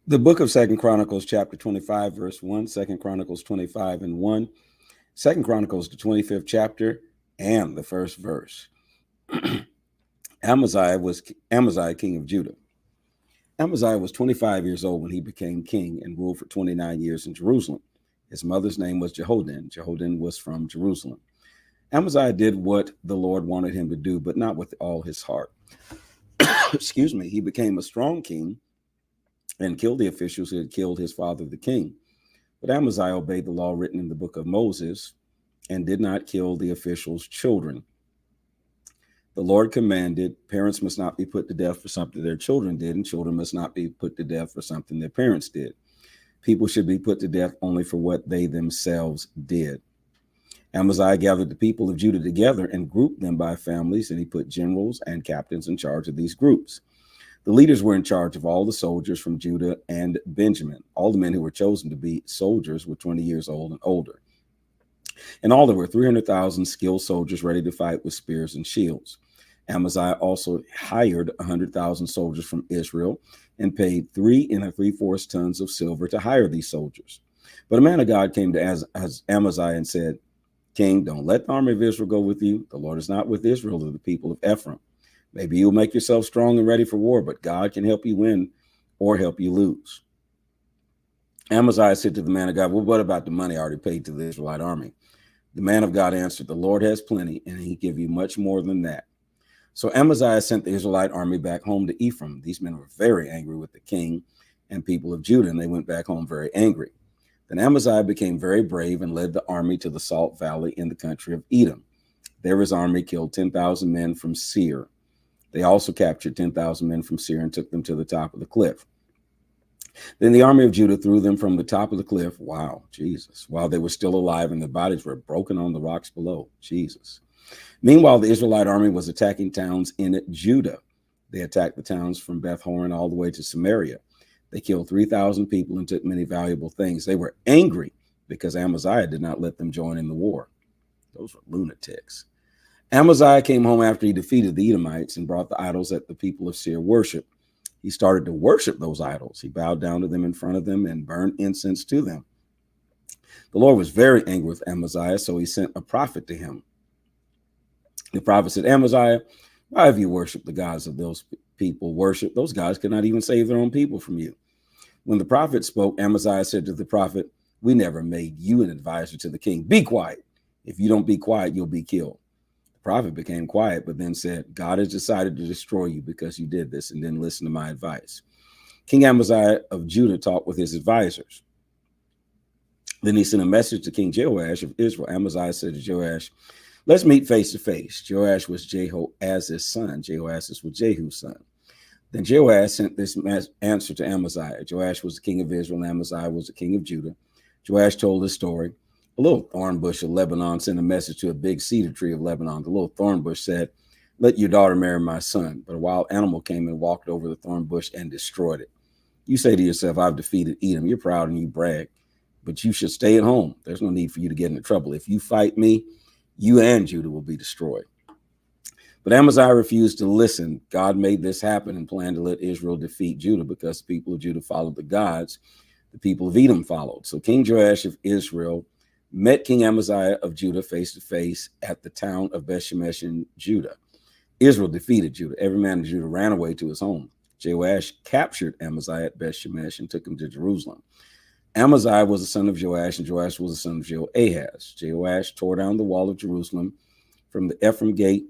The book of Second Chronicles, chapter 25, verse 1, Second Chronicles 25 and 1, Second Chronicles, the 25th chapter, and the first verse. Amaziah, king of Judah. Amaziah was 25 years old when he became king and ruled for 29 years in Jerusalem. His mother's name was Jehoadan. Jehoadan was from Jerusalem. Amaziah did what the Lord wanted him to do, but not with all his heart. Excuse me. He became a strong king and killed the officials who had killed his father, the king. But Amaziah obeyed the law written in the book of Moses and did not kill the officials' children. The Lord commanded parents must not be put to death for something their children did, and children must not be put to death for something their parents did. People should be put to death only for what they themselves did. Amaziah gathered the people of Judah together and grouped them by families, and he put generals and captains in charge of these groups. The leaders were in charge of all the soldiers from Judah and Benjamin. All the men who were chosen to be soldiers were 20 years old and older. In all, there were 300,000 skilled soldiers ready to fight with spears and shields. Amaziah also hired 100,000 soldiers from Israel and paid 3 3/4 tons of silver to hire these soldiers. But a man of God came to Amaziah and said, King, don't let the army of Israel go with you. The Lord is not with Israel or the people of Ephraim. Maybe you'll make yourself strong and ready for war, but God can help you win or help you lose. Amaziah said to the man of God, well, what about the money I already paid to the Israelite army? The man of God answered, the Lord has plenty, and he give you much more than that. So Amaziah sent the Israelite army back home to Ephraim. These men were very angry with the king and people of Judah, and they went back home very angry. Then Amaziah became very brave and led the army to the Salt Valley in the country of Edom. There his army killed 10,000 men from Seir. They also captured 10,000 men from Seir and took them to the top of the cliff. Then the army of Judah threw them from the top of the cliff. Wow, Jesus. While they were still alive and their bodies were broken on the rocks below. Jesus. Meanwhile, the Israelite army was attacking towns in Judah. They attacked the towns from Beth Horon all the way to Samaria. They killed 3,000 people and took many valuable things. They were angry because Amaziah did not let them join in the war. Those were lunatics. Amaziah came home after he defeated the Edomites and brought the idols that the people of Seir worshiped. He started to worship those idols. He bowed down to them in front of them and burned incense to them. The Lord was very angry with Amaziah, so he sent a prophet to him. The prophet said, Amaziah, why have you worshipped the gods of those people worship? Those gods cannot even save their own people from you. When the prophet spoke, Amaziah said to the prophet, we never made you an advisor to the king. Be quiet. If you don't be quiet, you'll be killed. The prophet became quiet, but then said, God has decided to destroy you because you did this and didn't listen to my advice. King Amaziah of Judah talked with his advisors. Then he sent a message to King Joash of Israel. Amaziah said to Joash, let's meet face to face. Joash was Jehoahaz's son. Jehoahaz was Jehu's son. Then Joash sent this answer to Amaziah. Joash was the king of Israel, and Amaziah was the king of Judah. Joash told this story. A little thorn bush of Lebanon sent a message to a big cedar tree of Lebanon. The little thorn bush said, let your daughter marry my son. But a wild animal came and walked over the thorn bush and destroyed it. You say to yourself, I've defeated Edom. You're proud and you brag, but you should stay at home. There's no need for you to get into trouble. If you fight me, you and Judah will be destroyed. But Amaziah refused to listen. God made this happen and planned to let Israel defeat Judah because the people of Judah followed the gods the people of Edom followed. So King Joash of Israel met King Amaziah of Judah face to face at the town of Bethshemesh in Judah. Israel defeated Judah. Every man in Judah ran away to his home. Joash captured Amaziah at Bethshemesh and took him to Jerusalem. Amaziah was the son of Joash, and Joash was the son of Joahaz. Joash tore down the wall of Jerusalem from the Ephraim gate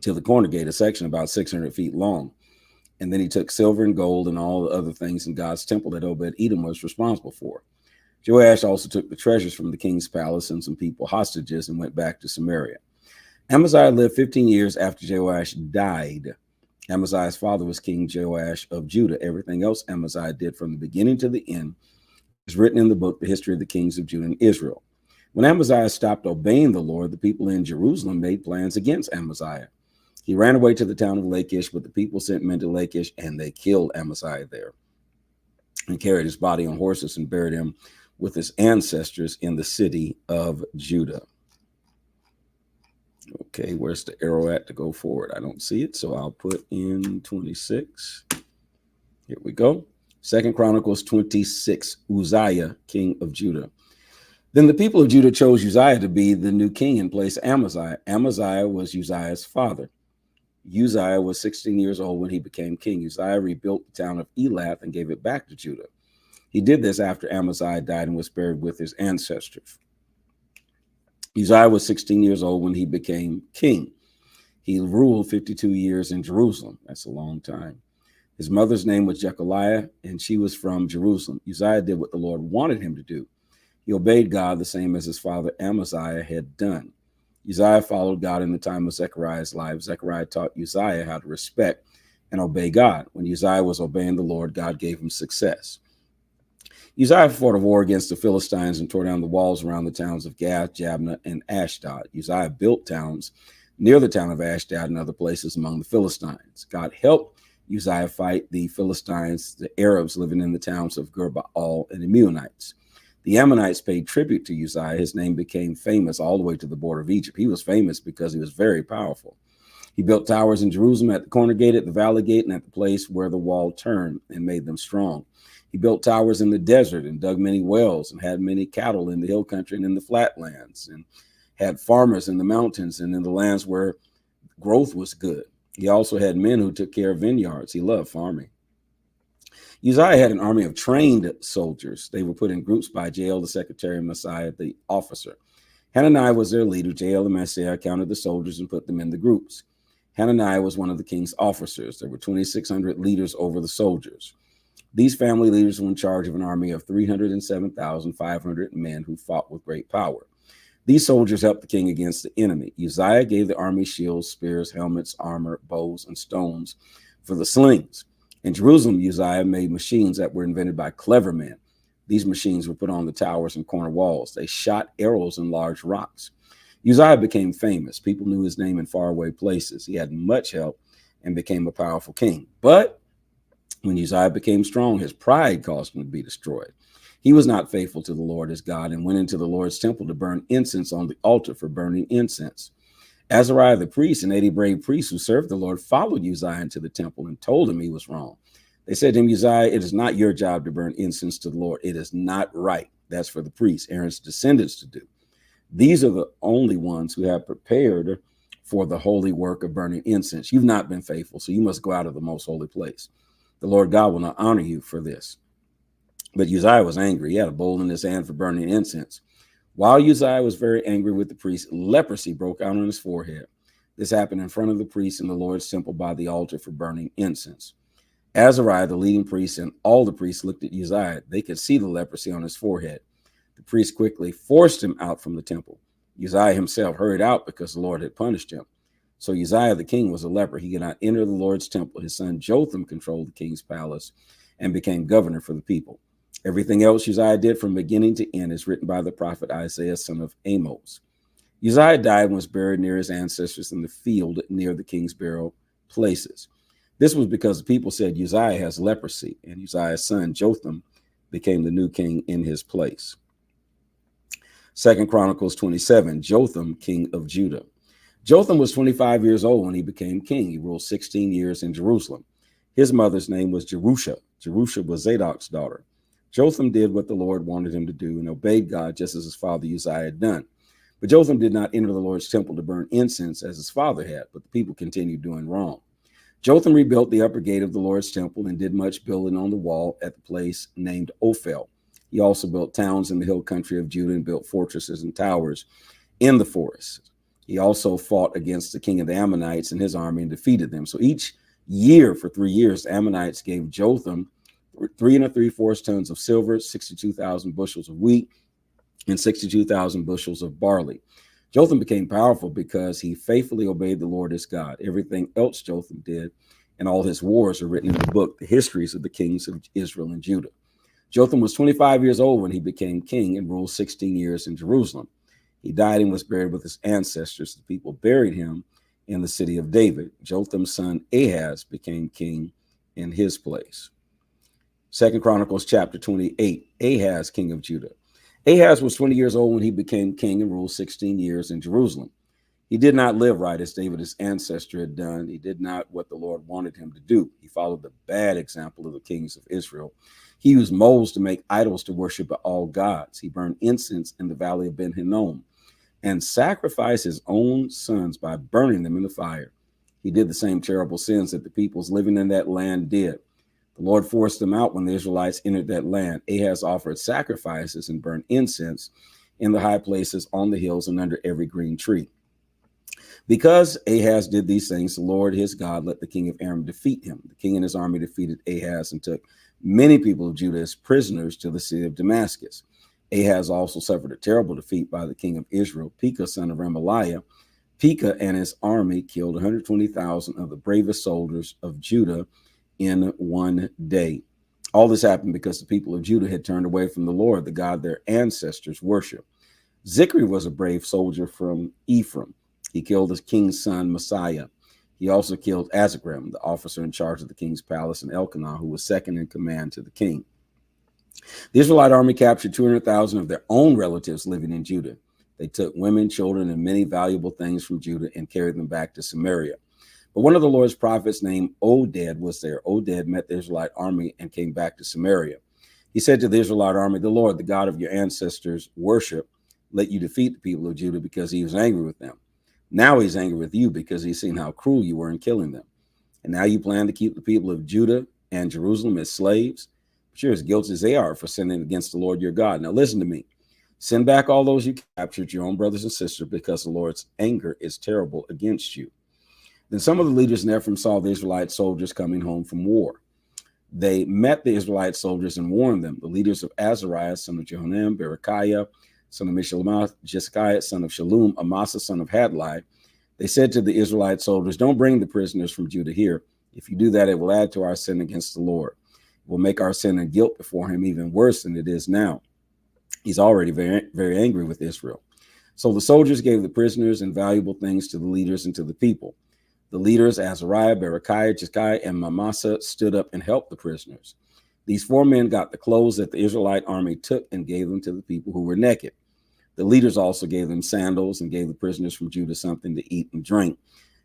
to the corner gate, a section about 600 feet long. And then he took silver and gold and all the other things in God's temple that Obed-Edom was responsible for. Joash also took the treasures from the king's palace and some people hostages and went back to Samaria. Amaziah lived 15 years after Joash died. Amaziah's father was King Joash of Judah. Everything else Amaziah did from the beginning to the end is written in the book, The History of the Kings of Judah and Israel. When Amaziah stopped obeying the Lord, the people in Jerusalem made plans against Amaziah. He ran away to the town of Lachish, but the people sent men to Lachish, and they killed Amaziah there and carried his body on horses and buried him with his ancestors in the city of Judah. Okay, where's the arrow at to go forward? I don't see it, so I'll put in 26. Here we go. Second Chronicles 26, Uzziah, king of Judah. Then the people of Judah chose Uzziah to be the new king in place of Amaziah. Amaziah was Uzziah's father. Uzziah was 16 years old when he became king. Uzziah rebuilt the town of Elath and gave it back to Judah. He did this after Amaziah died and was buried with his ancestors. Uzziah was 16 years old when he became king. He ruled 52 years in Jerusalem. That's a long time. His mother's name was Jechaliah, and she was from Jerusalem. Uzziah did what the Lord wanted him to do. He obeyed God the same as his father Amaziah had done. Uzziah followed God in the time of Zechariah's life. Zechariah taught Uzziah how to respect and obey God. When Uzziah was obeying the Lord, God gave him success. Uzziah fought a war against the Philistines and tore down the walls around the towns of Gath, Jabneh, and Ashdod. Uzziah built towns near the town of Ashdod and other places among the Philistines. God helped Uzziah fight the Philistines, the Arabs living in the towns of Gurbaal and the Meunites. The Ammonites paid tribute to Uzziah. His name became famous all the way to the border of Egypt. He was famous because he was very powerful. He built towers in Jerusalem at the corner gate, at the valley gate, and at the place where the wall turned and made them strong. He built towers in the desert and dug many wells and had many cattle in the hill country and in the flatlands, and had farmers in the mountains and in the lands where growth was good. He also had men who took care of vineyards. He loved farming. Uzziah had an army of trained soldiers. They were put in groups by Jael, the secretary, and Messiah, the officer. Hananiah was their leader. Jael and Messiah counted the soldiers and put them in the groups. Hananiah was one of the king's officers. There were 2,600 leaders over the soldiers. These family leaders were in charge of an army of 307,500 men who fought with great power. These soldiers helped the king against the enemy. Uzziah gave the army shields, spears, helmets, armor, bows, and stones for the slings. In Jerusalem, Uzziah made machines that were invented by clever men. These machines were put on the towers and corner walls. They shot arrows in large rocks. Uzziah became famous. People knew his name in faraway places. He had much help and became a powerful king. But when Uzziah became strong, his pride caused him to be destroyed. He was not faithful to the Lord his God and went into the Lord's temple to burn incense on the altar for burning incense. Azariah the priest and 80 brave priests who served the Lord followed Uzziah into the temple and told him he was wrong. They said to him, Uzziah, it is not your job to burn incense to the Lord. It is not right. That's for the priests, Aaron's descendants, to do. These are the only ones who have prepared for the holy work of burning incense. You've not been faithful, so you must go out of the most holy place. The Lord God will not honor you for this. But Uzziah was angry. He had a bowl in his hand for burning incense. While Uzziah was very angry with the priest, leprosy broke out on his forehead. This happened in front of the priest in the Lord's temple by the altar for burning incense. Azariah, the leading priest, and all the priests looked at Uzziah. They could see the leprosy on his forehead. The priest quickly forced him out from the temple. Uzziah himself hurried out because the Lord had punished him. So Uzziah the king was a leper. He could not enter the Lord's temple. His son Jotham controlled the king's palace and became governor for the people. Everything else Uzziah did from beginning to end is written by the prophet Isaiah, son of Amos. Uzziah died and was buried near his ancestors in the field near the king's burial places. This was because the people said Uzziah has leprosy, and Uzziah's son Jotham became the new king in his place. Second Chronicles 27, Jotham, king of Judah. Jotham was 25 years old when he became king. He ruled 16 years in Jerusalem. His mother's name was Jerusha. Jerusha was Zadok's daughter. Jotham did what the Lord wanted him to do and obeyed God just as his father Uzziah had done. But Jotham did not enter the Lord's temple to burn incense as his father had, but the people continued doing wrong. Jotham rebuilt the upper gate of the Lord's temple and did much building on the wall at the place named Ophel. He also built towns in the hill country of Judah and built fortresses and towers in the forests. He also fought against the king of the Ammonites and his army and defeated them. So each year for 3 years, the Ammonites gave Jotham 3 3/4 tons of silver, 62,000 bushels of wheat, and 62,000 bushels of barley. Jotham became powerful because he faithfully obeyed the Lord his God. Everything else Jotham did and all his wars are written in the book, The Histories of the Kings of Israel and Judah. Jotham was 25 years old when he became king and ruled 16 years in Jerusalem. He died and was buried with his ancestors. The people buried him in the city of David. Jotham's son Ahaz became king in his place. Second Chronicles chapter 28, Ahaz, king of Judah. Ahaz was 20 years old when he became king and ruled 16 years in Jerusalem. He did not live right as David, his ancestor, had done. He did not what the Lord wanted him to do. He followed the bad example of the kings of Israel. He used moles to make idols to worship all gods. He burned incense in the valley of Ben Hinnom and sacrificed his own sons by burning them in the fire. He did the same terrible sins that the peoples living in that land did. The Lord forced them out when the Israelites entered that land. Ahaz offered sacrifices and burned incense in the high places, on the hills, and under every green tree. Because Ahaz did these things, the Lord his God let the king of Aram defeat him. The king and his army defeated Ahaz and took many people of Judah as prisoners to the city of Damascus. Ahaz also suffered a terrible defeat by the king of Israel, Pekah, son of Remaliah. Pekah and his army killed 120,000 of the bravest soldiers of Judah in one day. All this happened because the people of Judah had turned away from the Lord, the God their ancestors worshiped. Zikri was a brave soldier from Ephraim. He killed the king's son, Messiah. He also killed Azikram, the officer in charge of the king's palace, and Elkanah, who was second in command to the king. The Israelite army captured 200,000 of their own relatives living in Judah. They took women, children, and many valuable things from Judah and carried them back to Samaria. But one of the Lord's prophets named Oded was there. Oded met the Israelite army and came back to Samaria. He said to the Israelite army, "The Lord, the God of your ancestors' worship, let you defeat the people of Judah because he was angry with them. Now he's angry with you because he's seen how cruel you were in killing them. And now you plan to keep the people of Judah and Jerusalem as slaves. But you're as guilty as they are for sinning against the Lord your God. Now listen to me. Send back all those you captured, your own brothers and sisters, because the Lord's anger is terrible against you." Then some of the leaders in Ephraim saw the Israelite soldiers coming home from war. They met the Israelite soldiers and warned them. The leaders of Azariah, son of Jehoram, Berechiah, son of Mishlomoth, Jesikiah, son of Shallum, Amasa, son of Hadlai. They said to the Israelite soldiers, "Don't bring the prisoners from Judah here. If you do that, it will add to our sin against the Lord. It will make our sin and guilt before him even worse than it is now. He's already very, very angry with Israel." So the soldiers gave the prisoners and valuable things to the leaders and to the people. The leaders, Azariah, Berechiah, Jesikiah, and Manasseh, stood up and helped the prisoners. These four men got the clothes that the Israelite army took and gave them to the people who were naked. The leaders also gave them sandals and gave the prisoners from Judah something to eat and drink,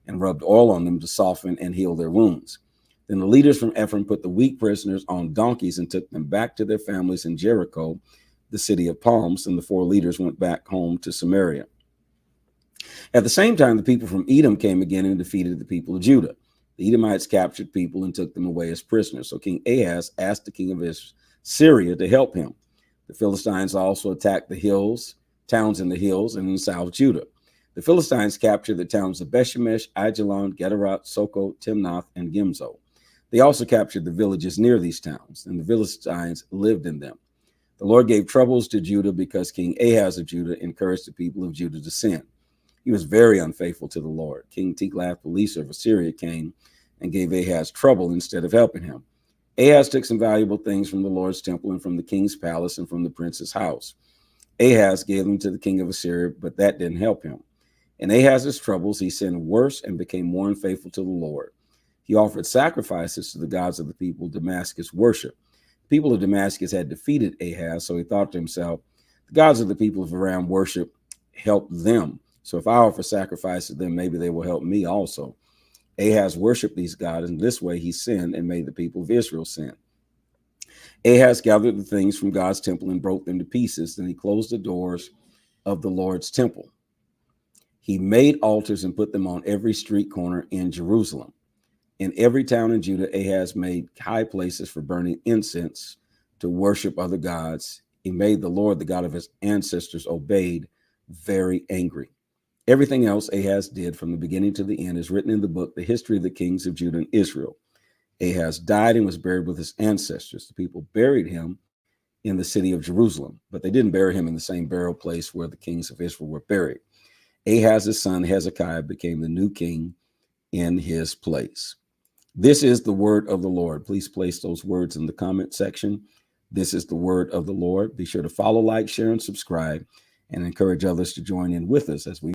and rubbed oil on them to soften and heal their wounds. Then the leaders from Ephraim put the weak prisoners on donkeys and took them back to their families in Jericho, the city of palms, and the four leaders went back home to Samaria. At the same time, the people from Edom came again and defeated the people of Judah. The Edomites captured people and took them away as prisoners. So King Ahaz asked the king of Syria to help him. The Philistines also attacked the towns in the hills and in South Judah. The Philistines captured the towns of Bethshemesh, Ajalon, Gederot, Soko, Timnath, and Gimzo. They also captured the villages near these towns, and the Philistines lived in them. The Lord gave troubles to Judah because King Ahaz of Judah encouraged the people of Judah to sin. He was very unfaithful to the Lord. King Tiglath-Pileser of Assyria came and gave Ahaz trouble instead of helping him. Ahaz took some valuable things from the Lord's temple and from the king's palace and from the prince's house. Ahaz gave them to the king of Assyria, but that didn't help him. In Ahaz's troubles, he sinned worse and became more unfaithful to the Lord. He offered sacrifices to the gods of the people Damascus worship. The people of Damascus had defeated Ahaz, so he thought to himself, the gods of the people of Aram worship help them. So if I offer sacrifice to them, maybe they will help me also. Ahaz worshiped these gods, and this way he sinned and made the people of Israel sin. Ahaz gathered the things from God's temple and broke them to pieces. Then he closed the doors of the Lord's temple. He made altars and put them on every street corner in Jerusalem. In every town in Judah, Ahaz made high places for burning incense to worship other gods. He made the Lord, the God of his ancestors, obeyed, very angry. Everything else Ahaz did from the beginning to the end is written in the book, The History of the Kings of Judah and Israel. Ahaz died and was buried with his ancestors. The people buried him in the city of Jerusalem, but they didn't bury him in the same burial place where the kings of Israel were buried. Ahaz's son Hezekiah became the new king in his place. This is the word of the Lord. Please place those words in the comment section. This is the word of the Lord. Be sure to follow, like, share, and subscribe, and encourage others to join in with us as we